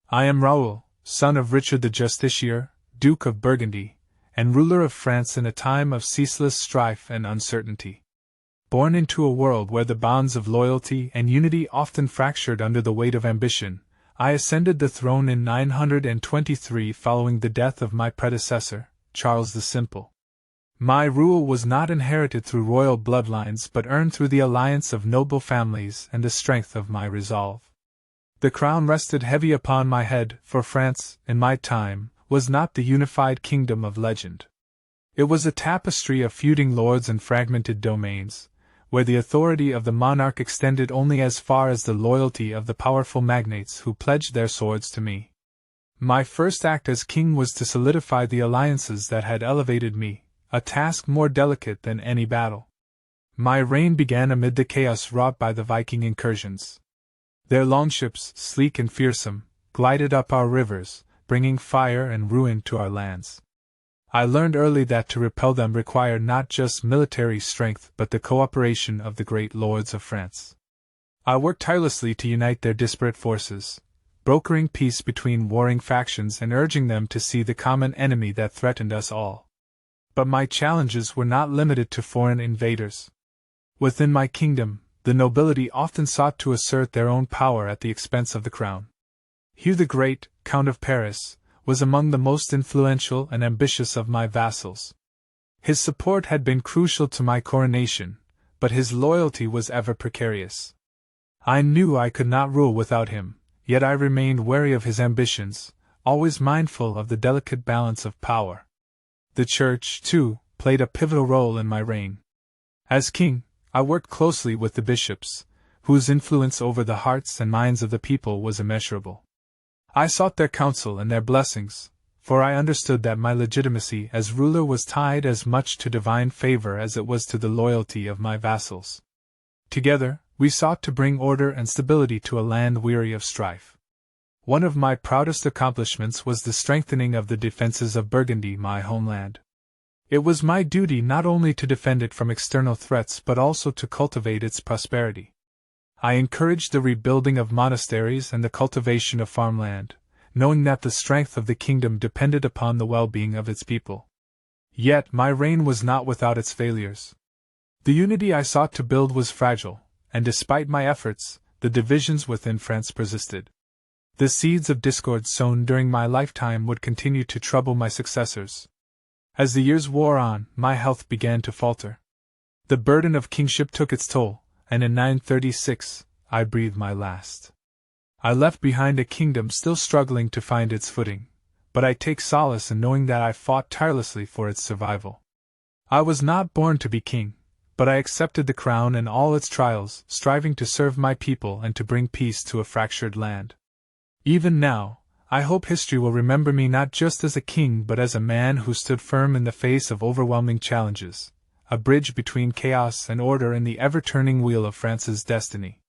I am Raoul, son of Richard the Justiciar, Duke of Burgundy, and ruler of France in a time of ceaseless strife and uncertainty. Born into a world where the bonds of loyalty and unity often fractured under the weight of ambition, I ascended the throne in 923 following the death of my predecessor, Charles the Simple. My rule was not inherited through royal bloodlines but earned through the alliance of noble families and the strength of my resolve. The crown rested heavy upon my head, for France, in my time, was not the unified kingdom of legend. It was a tapestry of feuding lords and fragmented domains, where the authority of the monarch extended only as far as the loyalty of the powerful magnates who pledged their swords to me. My first act as king was to solidify the alliances that had elevated me, a task more delicate than any battle. My reign began amid the chaos wrought by the Viking incursions. Their longships, sleek and fearsome, glided up our rivers, bringing fire and ruin to our lands. I learned early that to repel them required not just military strength but the cooperation of the great lords of France. I worked tirelessly to unite their disparate forces, brokering peace between warring factions and urging them to see the common enemy that threatened us all. But my challenges were not limited to foreign invaders. Within my kingdom, the nobility often sought to assert their own power at the expense of the crown. Hugh the Great, Count of Paris, was among the most influential and ambitious of my vassals. His support had been crucial to my coronation, but his loyalty was ever precarious. I knew I could not rule without him, yet I remained wary of his ambitions, always mindful of the delicate balance of power. The Church, too, played a pivotal role in my reign. As king, I worked closely with the bishops, whose influence over the hearts and minds of the people was immeasurable. I sought their counsel and their blessings, for I understood that my legitimacy as ruler was tied as much to divine favor as it was to the loyalty of my vassals. Together, we sought to bring order and stability to a land weary of strife. One of my proudest accomplishments was the strengthening of the defenses of Burgundy, my homeland. It was my duty not only to defend it from external threats but also to cultivate its prosperity. I encouraged the rebuilding of monasteries and the cultivation of farmland, knowing that the strength of the kingdom depended upon the well-being of its people. Yet my reign was not without its failures. The unity I sought to build was fragile, and despite my efforts, the divisions within France persisted. The seeds of discord sown during my lifetime would continue to trouble my successors. As the years wore on, my health began to falter. The burden of kingship took its toll, and in 936, I breathed my last. I left behind a kingdom still struggling to find its footing, but I take solace in knowing that I fought tirelessly for its survival. I was not born to be king, but I accepted the crown and all its trials, striving to serve my people and to bring peace to a fractured land. Even now, I hope history will remember me not just as a king but as a man who stood firm in the face of overwhelming challenges, a bridge between chaos and order in the ever-turning wheel of France's destiny.